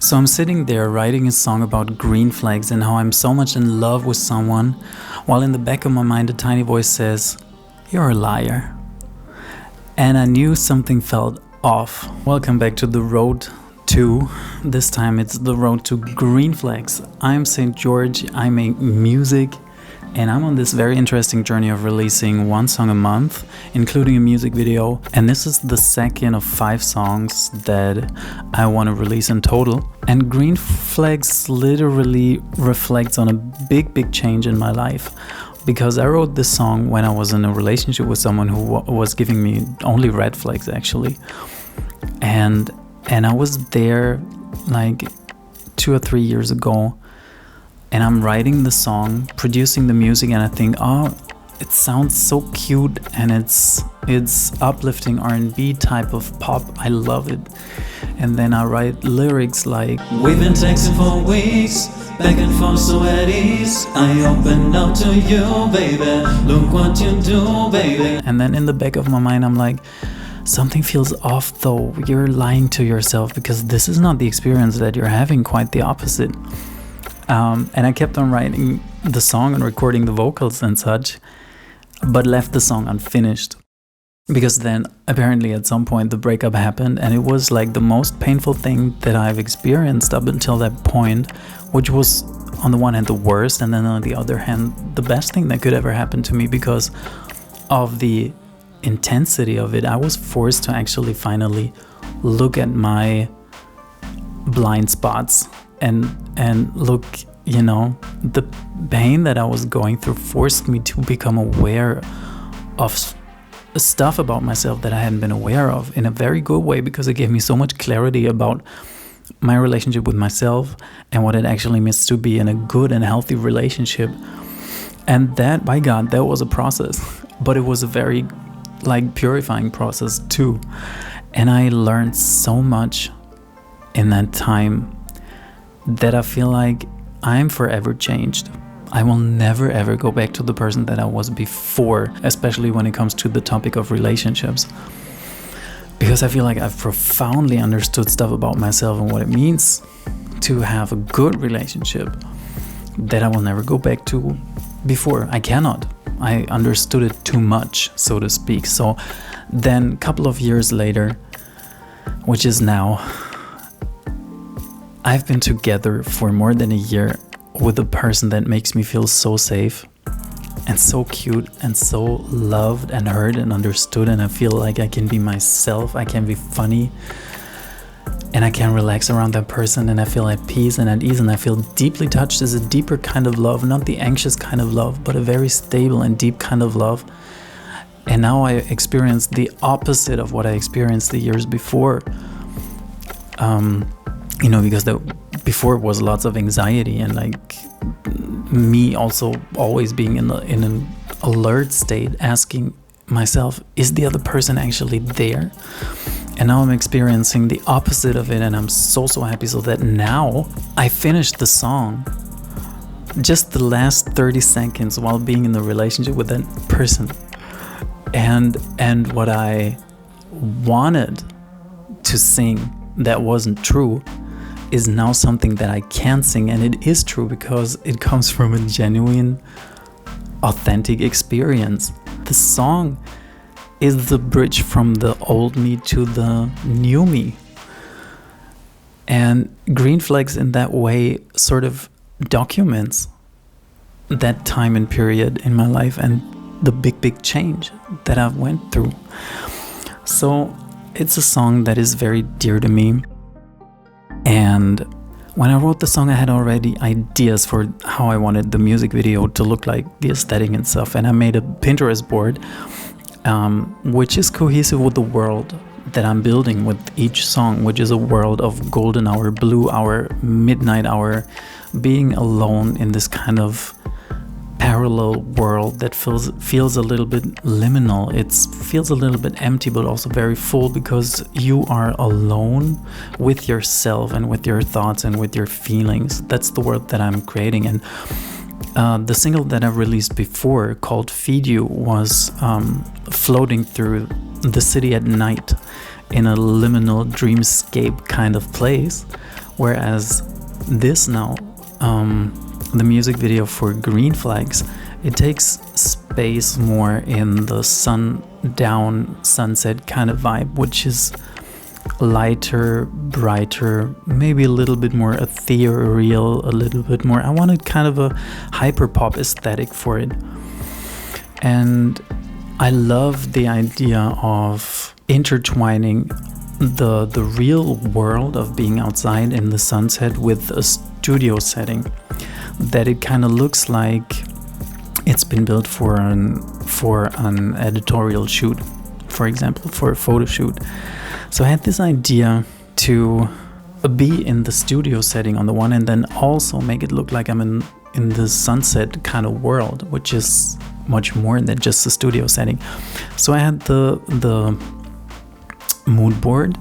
So I'm sitting there writing a song about green flags and how I'm so much in love with someone, while in the back of my mind a tiny voice says, "You're a liar." And I knew something felt off. Welcome back to the road to, this time it's the road to green flags. I'm St. George, I make music, and I'm on this very interesting journey of releasing one song a month, including a music video. And this is the second of 5 songs that I want to release in total. And green flags literally reflects on a big change in my life. Because I wrote this song when I was in a relationship with someone who was giving me only red flags, actually. And I was there like 2 or 3 years ago. And I'm writing the song, producing the music, and I think, oh, it sounds so cute, and it's uplifting R&B type of pop. I love it. And then I write lyrics like, "We've been texting for weeks, back and forth so at ease. I open up to you, baby. Look what you do, baby." And then in the back of my mind, I'm like, something feels off though. You're lying to yourself because this is not the experience that you're having, quite the opposite. And I kept on writing the song and recording the vocals and such, but left the song unfinished. Because then apparently at some point the breakup happened, and it was like the most painful thing that I've experienced up until that point, which was on the one hand the worst, and then on the other hand the best thing that could ever happen to me because of the intensity of it. I was forced to actually finally look at my blind spots and look, the pain that I was going through forced me to become aware of stuff about myself that I hadn't been aware of, in a very good way, because it gave me so much clarity about my relationship with myself and what it actually means to be in a good and healthy relationship. And that, by God, that was a process, but it was a very purifying process too. And I learned so much in that time that I feel like I'm forever changed. I will never ever go back to the person that I was before, especially when it comes to the topic of relationships. Because I feel like I've profoundly understood stuff about myself and what it means to have a good relationship that I will never go back to before. I cannot. I understood it too much, so to speak. So then a couple of years later, which is now, I've been together for more than a year with a person that makes me feel so safe and so cute and so loved and heard and understood, and I feel like I can be myself, I can be funny, and I can relax around that person, and I feel at peace and at ease, and I feel deeply touched. Is a deeper kind of love, not the anxious kind of love, but a very stable and deep kind of love. And now I experience the opposite of what I experienced the years before. Because before it was lots of anxiety and me also always being in an alert state, asking myself, is the other person actually there? And now I'm experiencing the opposite of it, and I'm so happy. So that now I finished the song, just the last 30 seconds while being in the relationship with that person. And what I wanted to sing that wasn't true is now something that I can sing, and it is true because it comes from a genuine, authentic experience. The song is the bridge from the old me to the new me. And green flags in that way sort of documents that time and period in my life and the big change that I've went through. So it's a song that is very dear to me. And when I wrote the song, I had already ideas for how I wanted the music video to look like, the aesthetic and stuff. And I made a Pinterest board, which is cohesive with the world that I'm building with each song, which is a world of golden hour, blue hour, midnight hour, being alone in this kind of parallel world that feels a little bit liminal. It feels a little bit empty, but also very full, because you are alone with yourself and with your thoughts and with your feelings. That's the world that I'm creating. And the single that I released before, called Feed You, was floating through the city at night in a liminal dreamscape kind of place, Whereas this now, the music video for Green Flags, it takes space more in the sundown, sunset kind of vibe, which is lighter, brighter, maybe a little bit more ethereal, a little bit more. I wanted kind of a hyper pop aesthetic for it. And I love the idea of intertwining the real world of being outside in the sunset with a studio setting, that it kind of looks like it's been built for an editorial shoot, for example, for a photo shoot. So I had this idea to be in the studio setting on the one, and then also make it look like I'm in the sunset kind of world, which is much more than just a studio setting. So I had the mood board,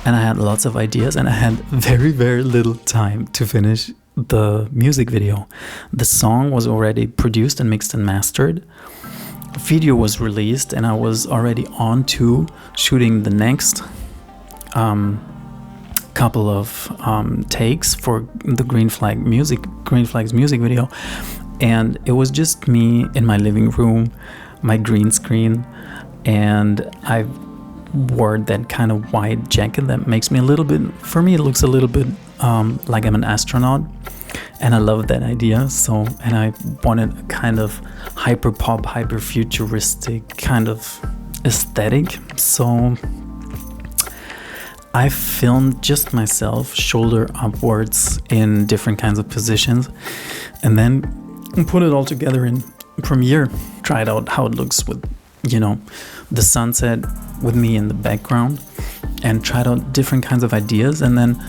and I had lots of ideas, and I had very, very little time to finish the music video. The song was already produced and mixed and mastered. Video was released, and I was already on to shooting the next couple of takes for the Green Flags music video. And it was just me in my living room, my green screen, and I wore that kind of white jacket that makes me a little bit, for me it looks a little bit like I'm an astronaut, and I love that idea. So, and I wanted a kind of hyper pop, hyper futuristic kind of aesthetic. So I filmed just myself, shoulder upwards, in different kinds of positions, and then put it all together in Premiere. Tried out how it looks with, the sunset with me in the background, and tried out different kinds of ideas. And then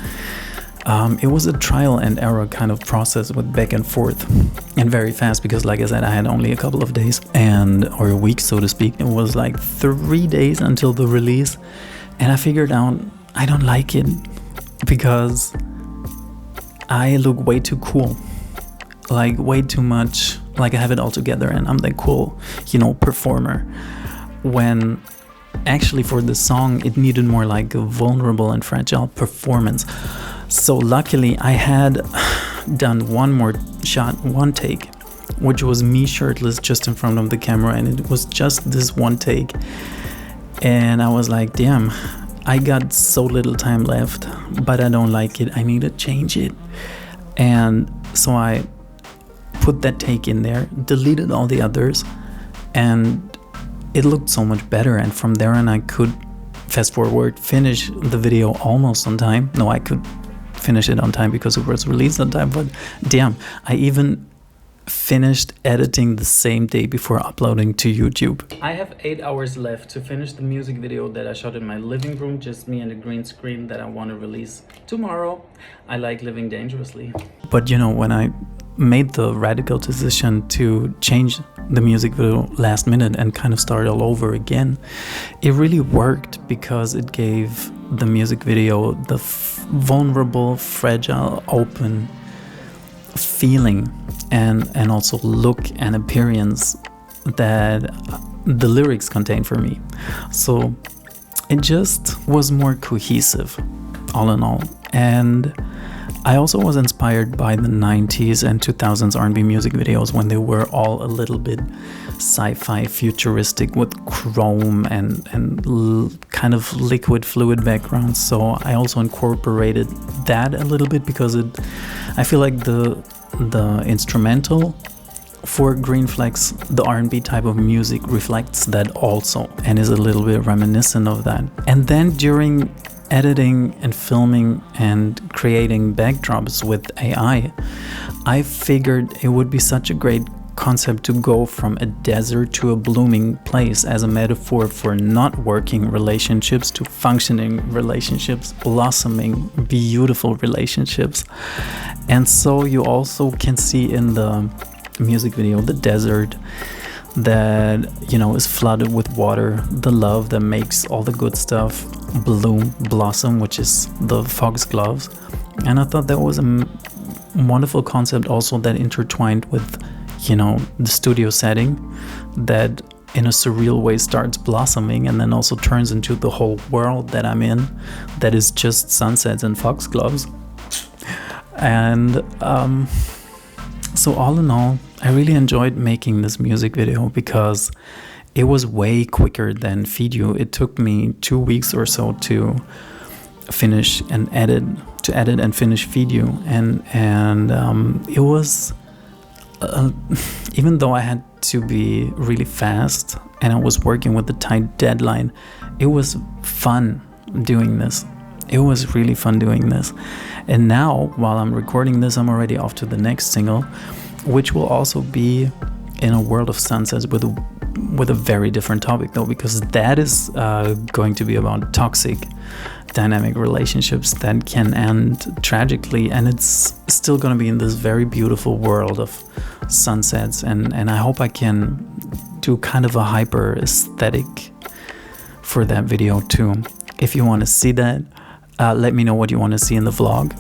it was a trial and error kind of process with back and forth, and very fast, because like I said, I had only a couple of days or a week, so to speak. It was like 3 days until the release, and I figured out I don't like it because I look way too cool, like way too much, like I have it all together and I'm that cool, performer, when actually for the song it needed more like a vulnerable and fragile performance. So luckily I had done one more shot, one take, which was me shirtless just in front of the camera, and it was just this one take. And I was like, damn, I got so little time left, but I don't like it. I need to change it. And so I put that take in there, deleted all the others, and it looked so much better. And from there on, I could fast forward, finish the video almost on time. No, I could finish it on time because it was released on time, but damn, I even finished editing the same day before uploading to YouTube. I have 8 hours left to finish the music video that I shot in my living room, just me and a green screen, that I want to release tomorrow. I like living dangerously. But when I made the radical decision to change the music video last minute and kind of start all over again, it really worked, because it gave the music video the vulnerable, fragile, open feeling and also look and appearance that the lyrics contain for me. So it just was more cohesive all in all. And I also was inspired by the 90s and 2000s R&B music videos, when they were all a little bit sci-fi futuristic with chrome and kind of liquid fluid backgrounds. So I also incorporated that a little bit, because I feel like the instrumental for Green Flags, the R&B type of music, reflects that also, and is a little bit reminiscent of that. And then during editing and filming and creating backdrops with AI, I figured it would be such a great concept to go from a desert to a blooming place, as a metaphor for not working relationships to functioning relationships, blossoming, beautiful relationships. And so you also can see in the music video the desert that is flooded with water, the love that makes all the good stuff blossom, which is the foxgloves. And I thought that was a wonderful concept also, that intertwined with the studio setting, that in a surreal way starts blossoming and then also turns into the whole world that I'm in, that is just sunsets and foxgloves. And so all in all, I really enjoyed making this music video because it was way quicker than Feed You. It took me 2 weeks or so to finish and edit and finish Feed You, and it was even though I had to be really fast and I was working with a tight deadline, it was fun doing this. It was really fun doing this. And now, while I'm recording this, I'm already off to the next single, which will also be in a world of sunsets with a very different topic though, because that is going to be about toxic dynamic relationships that can end tragically, and it's still going to be in this very beautiful world of sunsets, and I hope I can do kind of a hyper aesthetic for that video too. If you want to see that, let me know what you want to see in the vlog.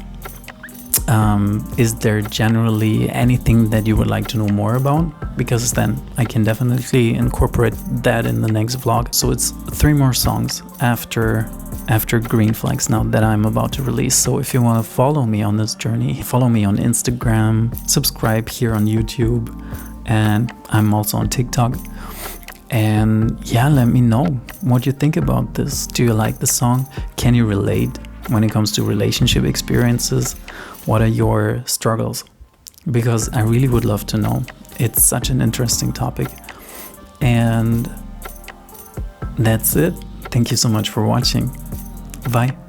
Is there generally anything that you would like to know more about? Because then I can definitely incorporate that in the next vlog. So it's 3 more songs after Green Flags now that I'm about to release. So if you want to follow me on this journey, follow me on Instagram, subscribe here on YouTube, and I'm also on TikTok. And yeah, let me know what you think about this. Do you like the song? Can you relate when it comes to relationship experiences? What are your struggles? Because I really would love to know. It's such an interesting topic. And that's it. Thank you so much for watching. Bye.